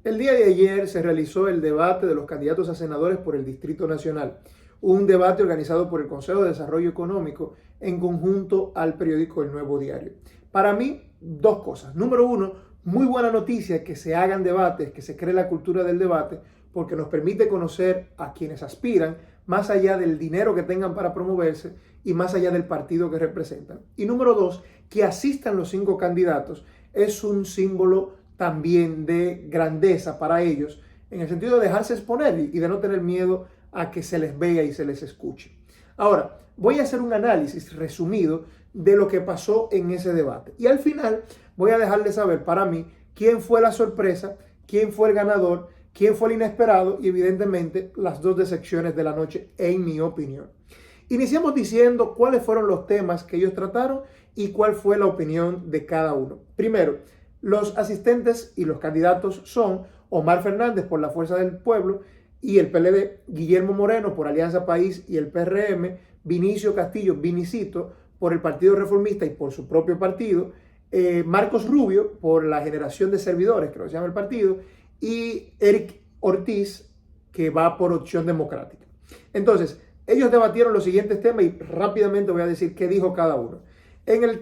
El día de ayer se realizó el debate de los candidatos a senadores por el Distrito Nacional, un debate organizado por el Consejo de Desarrollo Económico en conjunto al periódico El Nuevo Diario. Para mí, dos cosas. Número uno, muy buena noticia que se hagan debates, que se cree la cultura del debate, porque nos permite conocer a quienes aspiran, más allá del dinero que tengan para promoverse y más allá del partido que representan. Y número dos, que asistan los 5 candidatos es un símbolo también de grandeza para ellos, en el sentido de dejarse exponer y de no tener miedo a que se les vea y se les escuche. Ahora, voy a hacer un análisis resumido de lo que pasó en ese debate. Y al final voy a dejarles saber para mí quién fue la sorpresa, quién fue el ganador, quién fue el inesperado y evidentemente las 2 decepciones de la noche, en mi opinión. Iniciamos diciendo cuáles fueron los temas que ellos trataron y cuál fue la opinión de cada uno. Primero, los asistentes y los candidatos son Omar Fernández por la Fuerza del Pueblo y el PLD, Guillermo Moreno por Alianza País y el PRM, Vinicio Castillo, Vinicito por el Partido Reformista y por su propio partido, Marcos Rubio por la Generación de Servidores, creo que se llama el partido, y Eric Ortiz, que va por Opción Democrática. Entonces, ellos debatieron los siguientes temas y rápidamente voy a decir qué dijo cada uno. El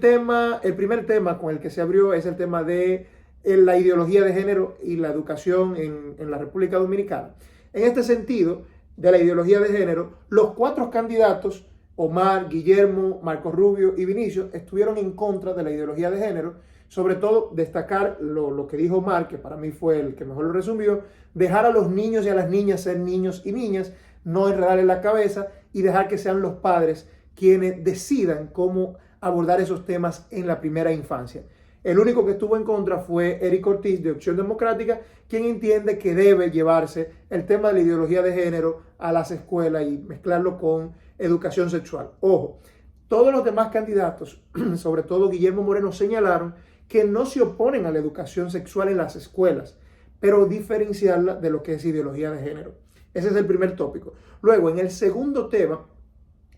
primer tema con el que se abrió es el tema de la ideología de género y la educación en la República Dominicana. En este sentido, de la ideología de género, los 4 candidatos, Omar, Guillermo, Marcos Rubio y Vinicio, estuvieron en contra de la ideología de género. Sobre todo, destacar lo que dijo Omar, que para mí fue el que mejor lo resumió, dejar a los niños y a las niñas ser niños y niñas, no enredarles la cabeza y dejar que sean los padres quienes decidan cómo abordar esos temas en la primera infancia. El único que estuvo en contra fue Eric Ortiz de Opción Democrática, quien entiende que debe llevarse el tema de la ideología de género a las escuelas y mezclarlo con educación sexual. Ojo, todos los demás candidatos, sobre todo Guillermo Moreno, señalaron que no se oponen a la educación sexual en las escuelas, pero diferenciarla de lo que es ideología de género. Ese es el primer tópico. Luego, en el segundo tema,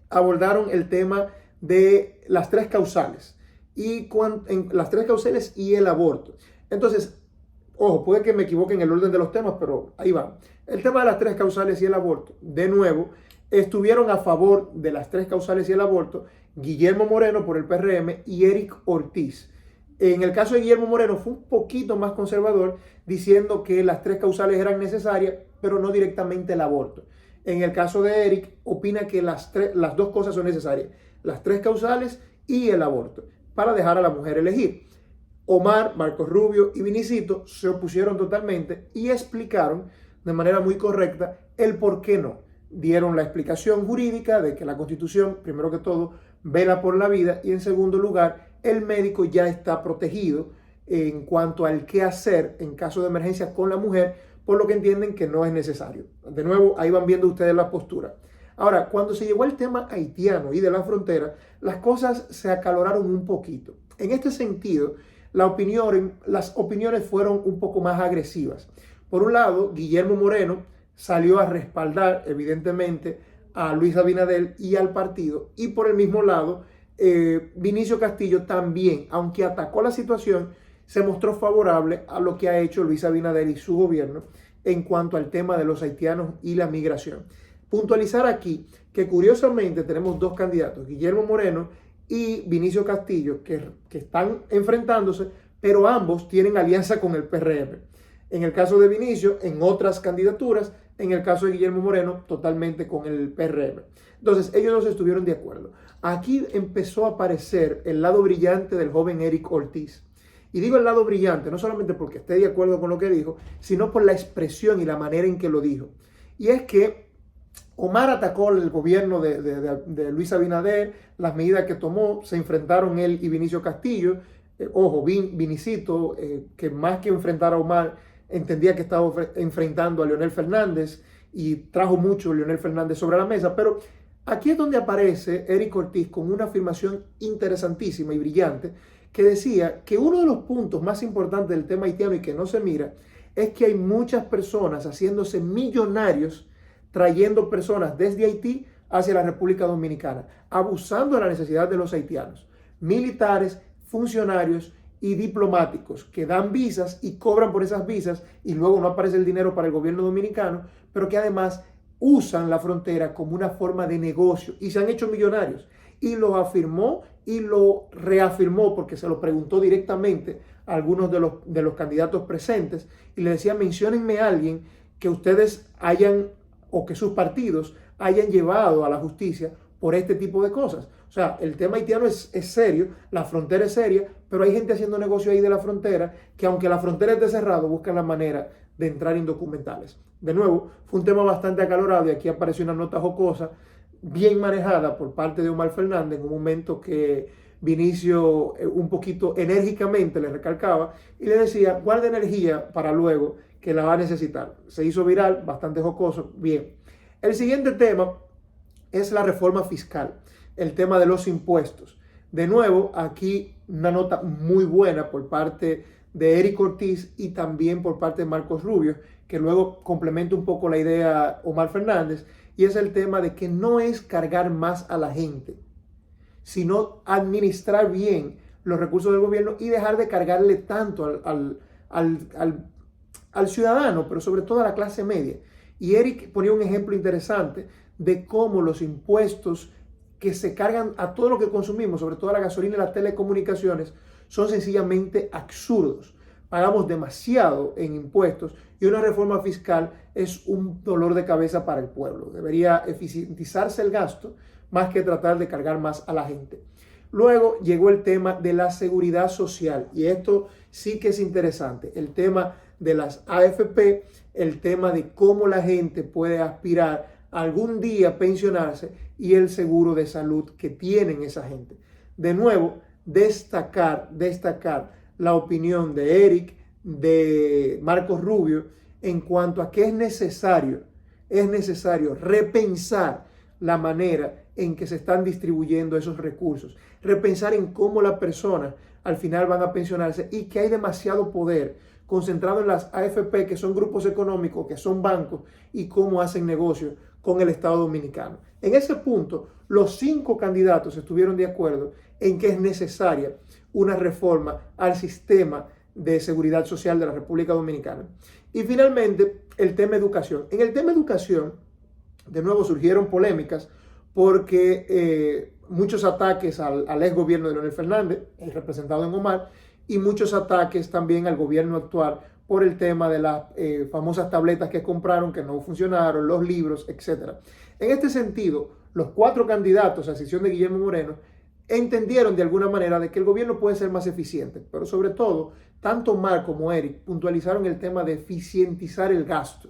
abordaron el tema de las 3 causales las 3 causales y el aborto. Entonces, ojo, puede que me equivoque en el orden de los temas, pero ahí va. El tema de las 3 causales y el aborto, de nuevo, estuvieron a favor de las 3 causales y el aborto Guillermo Moreno por el PRM y Eric Ortiz. En el caso de Guillermo Moreno fue un poquito más conservador, diciendo que las 3 causales eran necesarias, pero no directamente el aborto. En el caso de Eric, opina que las 2 cosas son necesarias, las 3 causales y el aborto, para dejar a la mujer elegir. Omar, Marcos Rubio y Vinicito se opusieron totalmente y explicaron de manera muy correcta el por qué no. Dieron la explicación jurídica de que la Constitución, primero que todo, vela por la vida y en segundo lugar, el médico ya está protegido en cuanto al qué hacer en caso de emergencia con la mujer, por lo que entienden que no es necesario. De nuevo, ahí van viendo ustedes la postura. Ahora, cuando se llegó al tema haitiano y de la frontera, las cosas se acaloraron un poquito. En este sentido, las opiniones fueron un poco más agresivas. Por un lado, Guillermo Moreno salió a respaldar, evidentemente, a Luis Abinader y al partido. Y por el mismo lado, Vinicio Castillo también, aunque atacó la situación, se mostró favorable a lo que ha hecho Luis Abinader y su gobierno en cuanto al tema de los haitianos y la migración. Puntualizar aquí que curiosamente tenemos 2 candidatos, Guillermo Moreno y Vinicio Castillo, que están enfrentándose, pero ambos tienen alianza con el PRM. En el caso de Vinicio, en otras candidaturas, en el caso de Guillermo Moreno, totalmente con el PRM. Entonces, ellos 2 estuvieron de acuerdo. Aquí empezó a aparecer el lado brillante del joven Eric Ortiz. Y digo el lado brillante, no solamente porque esté de acuerdo con lo que dijo, sino por la expresión y la manera en que lo dijo. Y es que Omar atacó el gobierno de Luis Abinader, las medidas que tomó, se enfrentaron él y Vinicio Castillo. Ojo, Vinicito, que más que enfrentar a Omar, entendía que estaba enfrentando a Leonel Fernández y trajo mucho Leonel Fernández sobre la mesa, pero aquí es donde aparece Eric Ortiz con una afirmación interesantísima y brillante que decía que uno de los puntos más importantes del tema haitiano y que no se mira es que hay muchas personas haciéndose millonarios trayendo personas desde Haití hacia la República Dominicana, abusando de la necesidad de los haitianos, militares, funcionarios y diplomáticos que dan visas y cobran por esas visas y luego no aparece el dinero para el gobierno dominicano, pero que además usan la frontera como una forma de negocio y se han hecho millonarios. Y lo afirmó y lo reafirmó porque se lo preguntó directamente a algunos de los candidatos presentes y le decía, menciónenme a alguien que ustedes hayan o que sus partidos hayan llevado a la justicia por este tipo de cosas. O sea, el tema haitiano es serio, la frontera es seria, pero hay gente haciendo negocio ahí de la frontera que aunque la frontera esté cerrada, buscan la manera de entrar indocumentales. De nuevo, fue un tema bastante acalorado y aquí apareció una nota jocosa, bien manejada por parte de Omar Fernández en un momento que Vinicio un poquito enérgicamente le recalcaba y le decía, guarda energía para luego que la va a necesitar. Se hizo viral, bastante jocoso, bien. El siguiente tema es la reforma fiscal, el tema de los impuestos. De nuevo, aquí una nota muy buena por parte de Eric Ortiz y también por parte de Marcos Rubio, que luego complementa un poco la idea Omar Fernández, y es el tema de que no es cargar más a la gente, sino administrar bien los recursos del gobierno y dejar de cargarle tanto al ciudadano, pero sobre todo a la clase media. Y Eric ponía un ejemplo interesante de cómo los impuestos que se cargan a todo lo que consumimos, sobre todo a la gasolina y las telecomunicaciones, son sencillamente absurdos. Pagamos demasiado en impuestos y una reforma fiscal es un dolor de cabeza para el pueblo. Debería eficientizarse el gasto más que tratar de cargar más a la gente. Luego llegó el tema de la seguridad social y esto sí que es interesante. El tema de las AFP, el tema de cómo la gente puede aspirar algún día pensionarse y el seguro de salud que tienen esa gente. De nuevo, destacar la opinión de Eric, de Marcos Rubio, en cuanto a que es necesario repensar la manera en que se están distribuyendo esos recursos, repensar en cómo las personas al final van a pensionarse y que hay demasiado poder concentrado en las AFP, que son grupos económicos, que son bancos, y cómo hacen negocio con el Estado Dominicano. En ese punto, los 5 candidatos estuvieron de acuerdo en que es necesaria una reforma al sistema de seguridad social de la República Dominicana. Y finalmente, el tema educación. En el tema educación, de nuevo surgieron polémicas porque muchos ataques al ex gobierno de Leonel Fernández, representado en Omar, y muchos ataques también al gobierno actual por el tema de las famosas tabletas que compraron, que no funcionaron, los libros, etc. En este sentido, los 4 candidatos, a excepción de Guillermo Moreno, entendieron de alguna manera de que el gobierno puede ser más eficiente, pero sobre todo, tanto Omar como Eric puntualizaron el tema de eficientizar el gasto,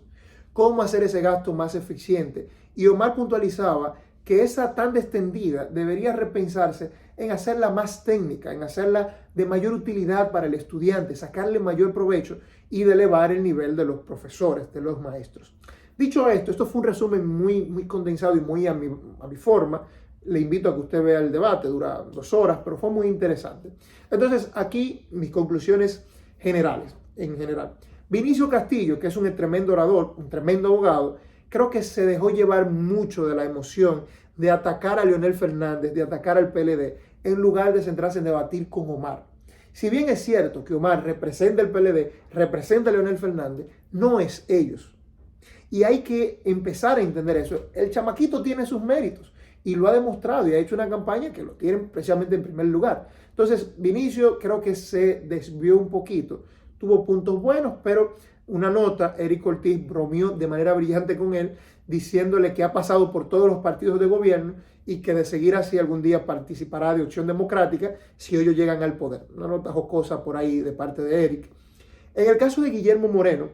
cómo hacer ese gasto más eficiente. Y Omar puntualizaba que esa tanda extendida debería repensarse en hacerla más técnica, en hacerla de mayor utilidad para el estudiante, sacarle mayor provecho y de elevar el nivel de los profesores, de los maestros. Dicho esto, esto fue un resumen muy condensado y muy a mi forma. Le invito a que usted vea el debate, dura 2 horas, pero fue muy interesante. Entonces, aquí mis conclusiones generales, en general. Vinicio Castillo, que es un tremendo orador, un tremendo abogado, creo que se dejó llevar mucho de la emoción de atacar a Leonel Fernández, de atacar al PLD, en lugar de centrarse en debatir con Omar. Si bien es cierto que Omar representa el PLD, representa a Leonel Fernández, no es ellos. Y hay que empezar a entender eso. El chamaquito tiene sus méritos y lo ha demostrado y ha hecho una campaña que lo tiene precisamente en primer lugar. Entonces, Vinicio creo que se desvió un poquito. Tuvo puntos buenos, pero una nota, Eric Ortiz bromeó de manera brillante con él, diciéndole que ha pasado por todos los partidos de gobierno y que de seguir así algún día participará de Opción Democrática si ellos llegan al poder. Una nota jocosa por ahí de parte de Eric. En el caso de Guillermo Moreno,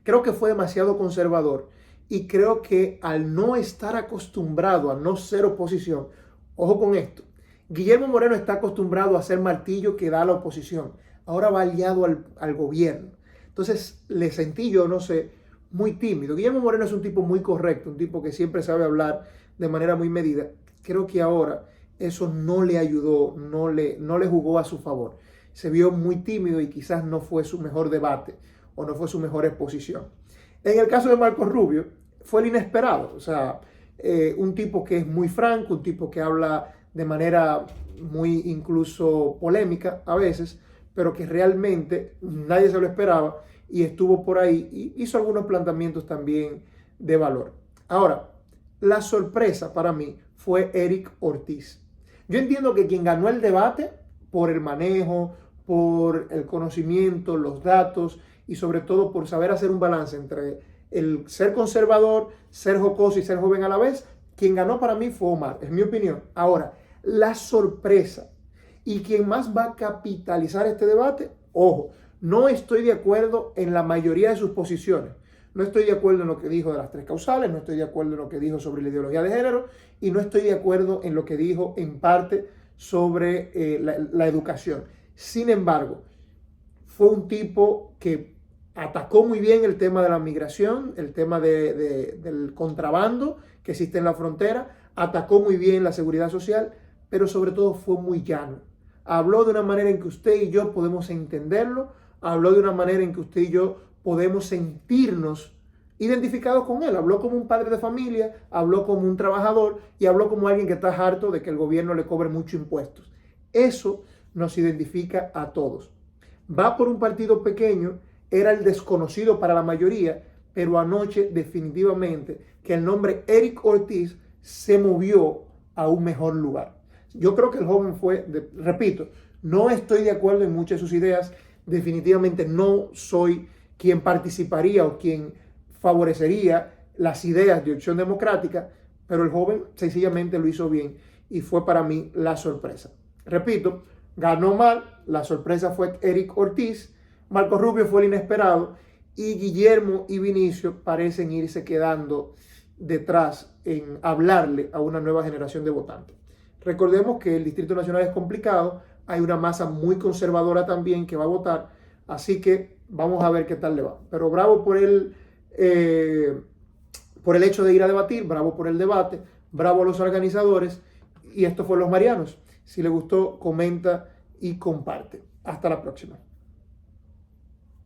creo que fue demasiado conservador y creo que al no estar acostumbrado a no ser oposición, ojo con esto, Guillermo Moreno está acostumbrado a ser martillo que da a la oposición, ahora va aliado al gobierno. Entonces le sentí yo, no sé, muy tímido. Guillermo Moreno es un tipo muy correcto, un tipo que siempre sabe hablar de manera muy medida. Creo que ahora eso no le ayudó, no le jugó a su favor. Se vio muy tímido y quizás no fue su mejor debate o no fue su mejor exposición. En el caso de Marcos Rubio, fue el inesperado. O sea, un tipo que es muy franco, un tipo que habla de manera muy incluso polémica a veces, pero que realmente nadie se lo esperaba y estuvo por ahí y hizo algunos planteamientos también de valor. Ahora, la sorpresa para mí fue Eric Ortiz. Yo entiendo que quien ganó el debate por el manejo, por el conocimiento, los datos y sobre todo por saber hacer un balance entre el ser conservador, ser jocoso y ser joven a la vez, quien ganó para mí fue Omar, es mi opinión. Ahora, la sorpresa y quien más va a capitalizar este debate, ojo, no estoy de acuerdo en la mayoría de sus posiciones. No estoy de acuerdo en lo que dijo de las 3 causales, no estoy de acuerdo en lo que dijo sobre la ideología de género y no estoy de acuerdo en lo que dijo en parte sobre la educación. Sin embargo, fue un tipo que atacó muy bien el tema de la migración, el tema del contrabando que existe en la frontera, atacó muy bien la seguridad social, pero sobre todo fue muy llano. Habló de una manera en que usted y yo podemos entenderlo, habló de una manera en que usted y yo podemos sentirnos identificados con él. Habló como un padre de familia, habló como un trabajador y habló como alguien que está harto de que el gobierno le cobre muchos impuestos. Eso nos identifica a todos. Va por un partido pequeño, era el desconocido para la mayoría, pero anoche definitivamente que el nombre Eric Ortiz se movió a un mejor lugar. Yo creo que el joven fue, repito, no estoy de acuerdo en muchas de sus ideas, definitivamente no soy quien participaría o quien favorecería las ideas de Opción Democrática, pero el joven sencillamente lo hizo bien y fue para mí la sorpresa. Repito, ganó mal, la sorpresa fue Eric Ortiz, Marco Rubio fue el inesperado y Guillermo y Vinicio parecen irse quedando detrás en hablarle a una nueva generación de votantes. Recordemos que el Distrito Nacional es complicado, hay una masa muy conservadora también que va a votar, así que vamos a ver qué tal le va. Pero bravo por el hecho de ir a debatir, bravo por el debate, bravo a los organizadores y esto fue Los Marianos. Si le gustó, comenta y comparte. Hasta la próxima.